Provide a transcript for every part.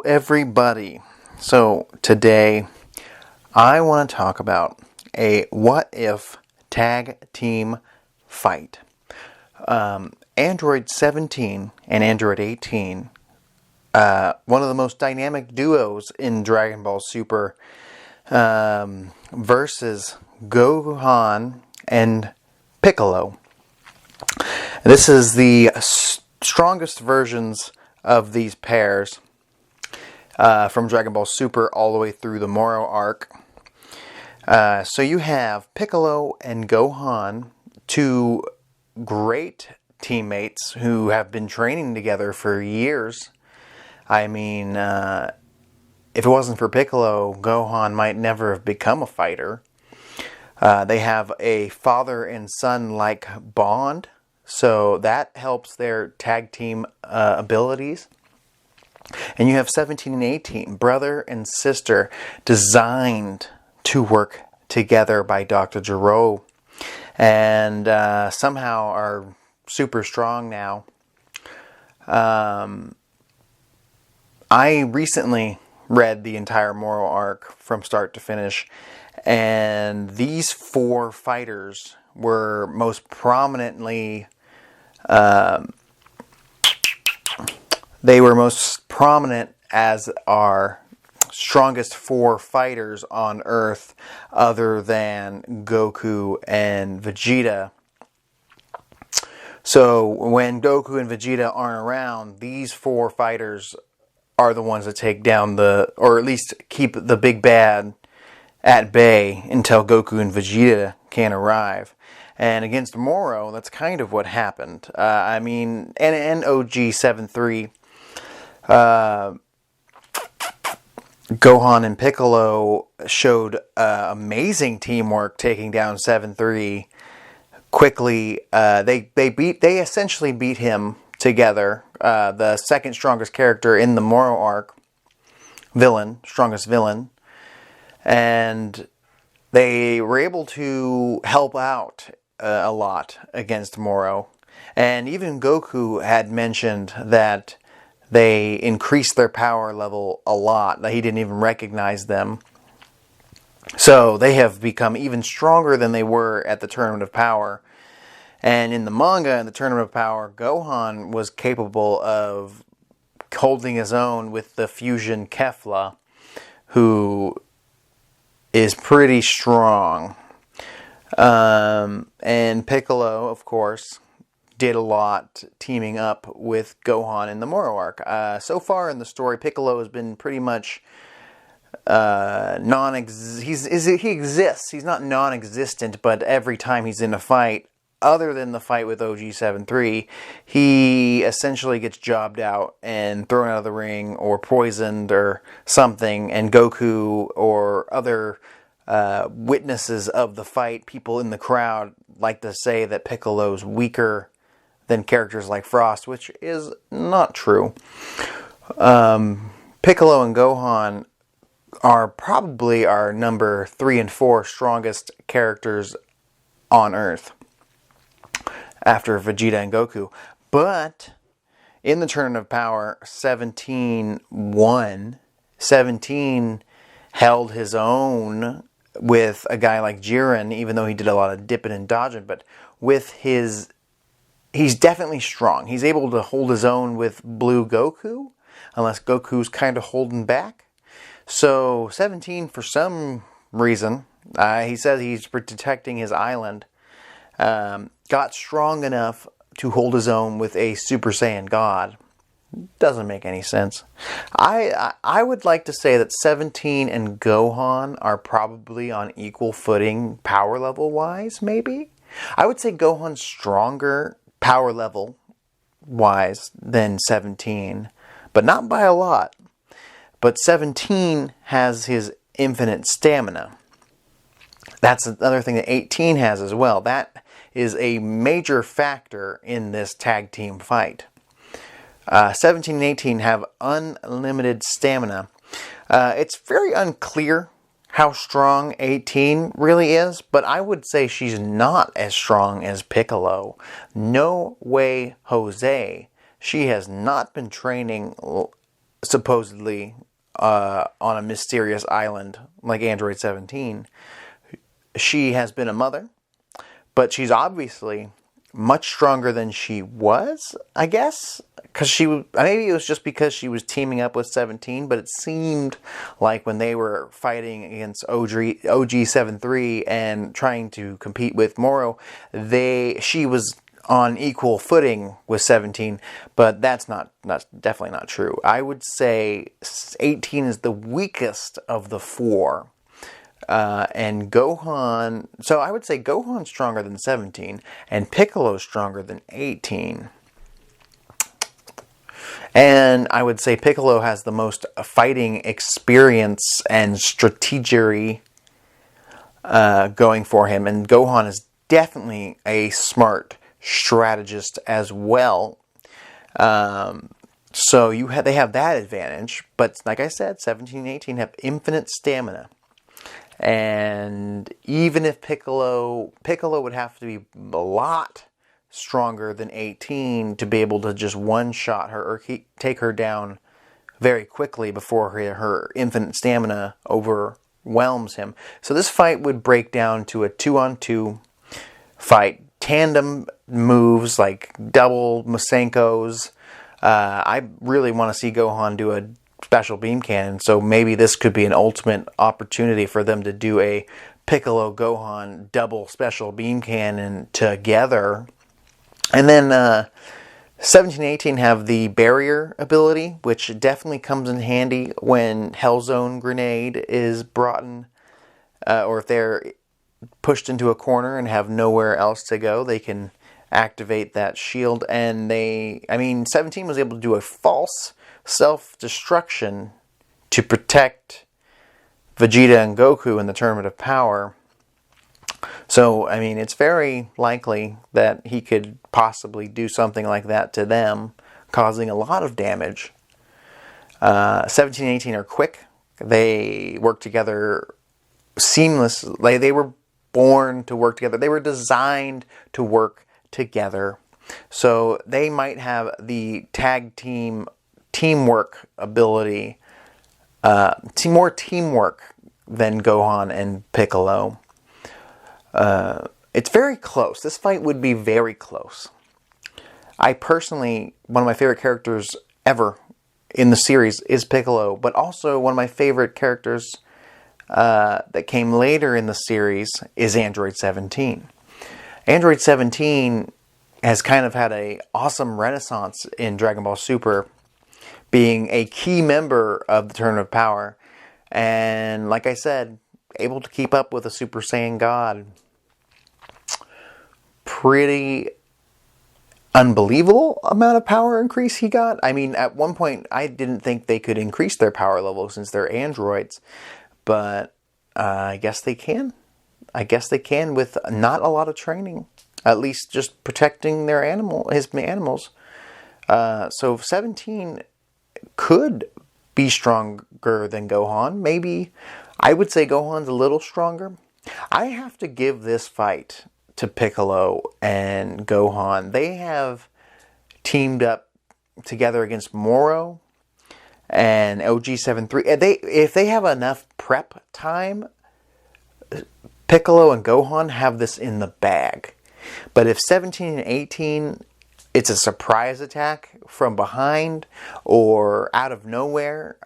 Everybody. So today I want to talk about a what if tag team fight. Android 17 and Android 18, one of the most dynamic duos in Dragon Ball Super, versus Gohan and Piccolo. This is the strongest versions of these pairs from Dragon Ball Super all the way through the Moro arc. So you have Piccolo and Gohan, two great teammates who have been training together for years. I mean, if it wasn't for Piccolo, Gohan might never have become a fighter. They have a father and son-like bond, so that helps their tag team abilities. And you have 17 and 18, brother and sister, designed to work together by Dr. Gero, and somehow are super strong now. I recently read the entire Moro arc from start to finish, and these four fighters were most prominently as our strongest four fighters on Earth, other than Goku and Vegeta. So when Goku and Vegeta aren't around, these four fighters are the ones that take down or at least keep the big bad at bay until Goku and Vegeta can arrive. And against Moro, that's kind of what happened. And OG 7-3, Gohan and Piccolo showed amazing teamwork, taking down 7-3 quickly. They essentially beat him together. The second strongest character in the Moro arc, strongest villain, and they were able to help out a lot against Moro. And even Goku had mentioned that they increased their power level a lot, that he didn't even recognize them. So they have become even stronger than they were at the Tournament of Power. And in the manga, in the Tournament of Power, Gohan was capable of holding his own with the fusion Kefla, who is pretty strong. And Piccolo, of course, did a lot teaming up with Gohan in the Moro arc. So far in the story, Piccolo has been pretty much he exists. He's not non-existent, but every time he's in a fight, other than the fight with OG 7-3, he essentially gets jobbed out and thrown out of the ring or poisoned or something, and Goku or other witnesses of the fight, people in the crowd, like to say that Piccolo's weaker than characters like Frost, which is not true. Piccolo and Gohan are probably our number 3 and 4 strongest characters on Earth, after Vegeta and Goku. But in the Tournament of Power, 17 won. 17 held his own with a guy like Jiren, even though he did a lot of dipping and dodging. But he's definitely strong. He's able to hold his own with Blue Goku, unless Goku's kind of holding back. So 17, for some reason, he says he's protecting his island, got strong enough to hold his own with a Super Saiyan God. Doesn't make any sense. I would like to say that 17 and Gohan are probably on equal footing power level wise, maybe. I would say Gohan's stronger power level wise than 17, but not by a lot. But 17 has his infinite stamina. That's another thing that 18 has as well. That is a major factor in this tag team fight. 17 and 18 have unlimited stamina. It's very unclear how strong 18 really is, but I would say she's not as strong as Piccolo. No way, Jose. She has not been training supposedly on a mysterious island like Android 17. She has been a mother, but she's obviously much stronger than she was, I guess. Because maybe it was just because she was teaming up with 17, but it seemed like when they were fighting against OG 73 and trying to compete with Moro, she was on equal footing with 17, but that's definitely not true. I would say 18 is the weakest of the four. And Gohan, so I would say Gohan's stronger than 17, and Piccolo's stronger than 18. And I would say Piccolo has the most fighting experience and strategery going for him, and Gohan is definitely a smart strategist as well. So they have that advantage, but like I said, 17 and 18 have infinite stamina. And even if Piccolo would have to be a lot stronger than 18 to be able to just one-shot her or take her down very quickly before her infinite stamina overwhelms him. So this fight would break down to a 2-on-2 fight. Tandem moves like double Masenkos. I really want to see Gohan do a special beam cannon, so maybe this could be an ultimate opportunity for them to do a Piccolo Gohan double special beam cannon together. And then 17 and 18 have the barrier ability, which definitely comes in handy when Hellzone Grenade is brought in, or if they're pushed into a corner and have nowhere else to go, they can activate that shield. And 17 was able to do a false self-destruction to protect Vegeta and Goku in the Tournament of Power. So, it's very likely that he could possibly do something like that to them, causing a lot of damage. 17 and 18 are quick. They work together seamlessly. They were born to work together. They were designed to work together. So they might have the tag teamwork ability, more teamwork than Gohan and Piccolo. It's very close. This fight would be very close. I personally, one of my favorite characters ever in the series is Piccolo, but also one of my favorite characters that came later in the series is Android 17. Android 17 has kind of had an awesome renaissance in Dragon Ball Super, being a key member of the Tournament of Power, and like I said, able to keep up with a Super Saiyan God. Pretty unbelievable amount of power increase he got. At one point, I didn't think they could increase their power level since they're androids, but I guess they can. I guess they can with not a lot of training. At least just protecting his animals. So 17 could be stronger than Gohan. Maybe, I would say Gohan's a little stronger. I have to give this fight to Piccolo and Gohan. They have teamed up together against Moro and OG73. If they have enough prep time, Piccolo and Gohan have this in the bag. But if 17 and 18, it's a surprise attack from behind or out of nowhere,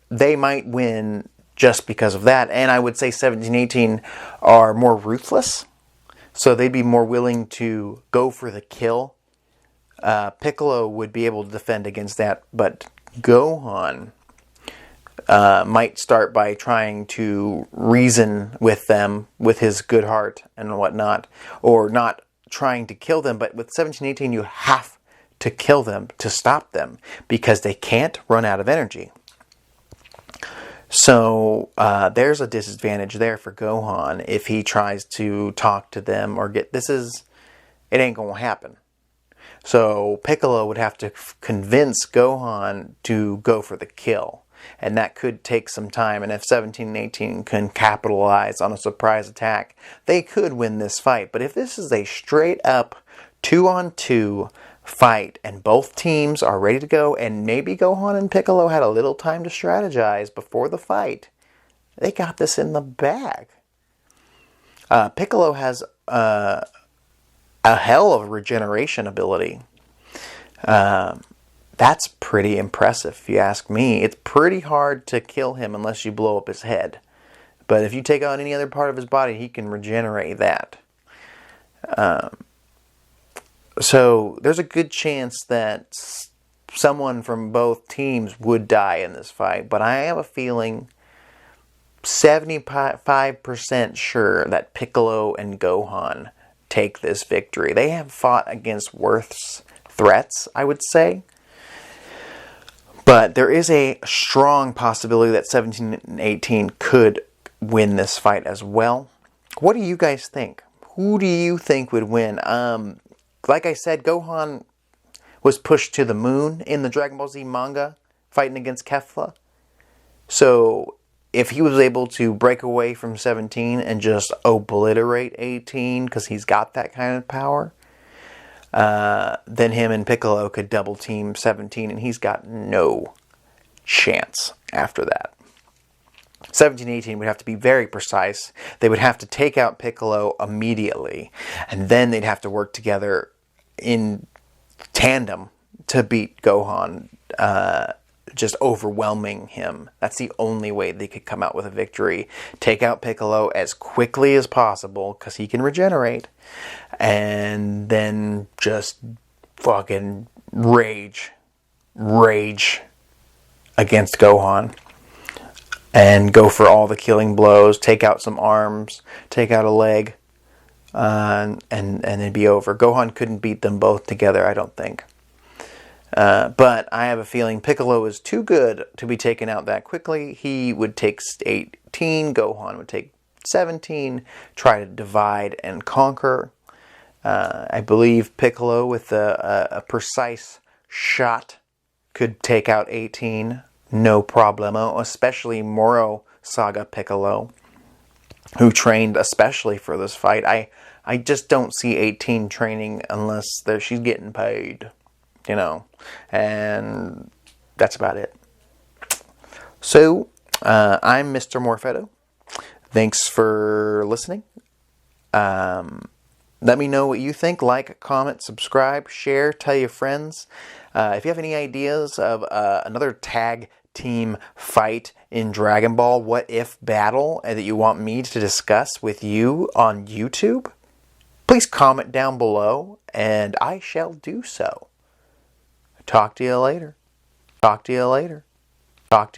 they might win just because of that. And I would say 17 and 18 are more ruthless, so they'd be more willing to go for the kill. Piccolo would be able to defend against that, but Gohan might start by trying to reason with them with his good heart and whatnot, or not trying to kill them. But with 17, 18, you have to kill them to stop them, because they can't run out of energy. So there's a disadvantage there for Gohan if he tries to talk to them or it ain't gonna happen. So Piccolo would have to convince Gohan to go for the kill. And that could take some time. And if 17 and 18 can capitalize on a surprise attack, they could win this fight. But if this is a straight up 2-on-2 fight, and both teams are ready to go, and maybe Gohan and Piccolo had a little time to strategize before the fight, they got this in the bag. Piccolo has a hell of a regeneration ability. That's pretty impressive, if you ask me. It's pretty hard to kill him unless you blow up his head. But if you take out any other part of his body, he can regenerate that. So there's a good chance that someone from both teams would die in this fight. But I have a feeling 75% sure that Piccolo and Gohan take this victory. They have fought against worse threats, I would say. But there is a strong possibility that 17 and 18 could win this fight as well. What do you guys think? Who do you think would win? Like I said, Gohan was pushed to the moon in the Dragon Ball Z manga, fighting against Kefla. So if he was able to break away from 17 and just obliterate 18, because he's got that kind of power, then him and Piccolo could double team 17, and he's got no chance after that. 17 and 18 would have to be very precise. They would have to take out Piccolo immediately, and then they'd have to work together in tandem to beat Gohan, just overwhelming him. That's the only way they could come out with a victory. Take out Piccolo as quickly as possible, because he can regenerate, and then just fucking rage against Gohan. And go for all the killing blows, take out some arms, take out a leg, and it'd be over. Gohan couldn't beat them both together, I don't think. But I have a feeling Piccolo is too good to be taken out that quickly. He would take 18, Gohan would take 17, try to divide and conquer. I believe Piccolo, with a precise shot, could take out 18. No problemo, especially Moro Saga Piccolo, who trained especially for this fight. I just don't see 18 training unless she's getting paid, and that's about it. So, I'm Mr. Morfetto. Thanks for listening. Let me know what you think. Like, comment, subscribe, share, tell your friends. If you have any ideas of another tag team fight in Dragon Ball What If battle that you want me to discuss with you on YouTube, please comment down below and I shall do so. Talk to you later. Talk to you later. Talk to you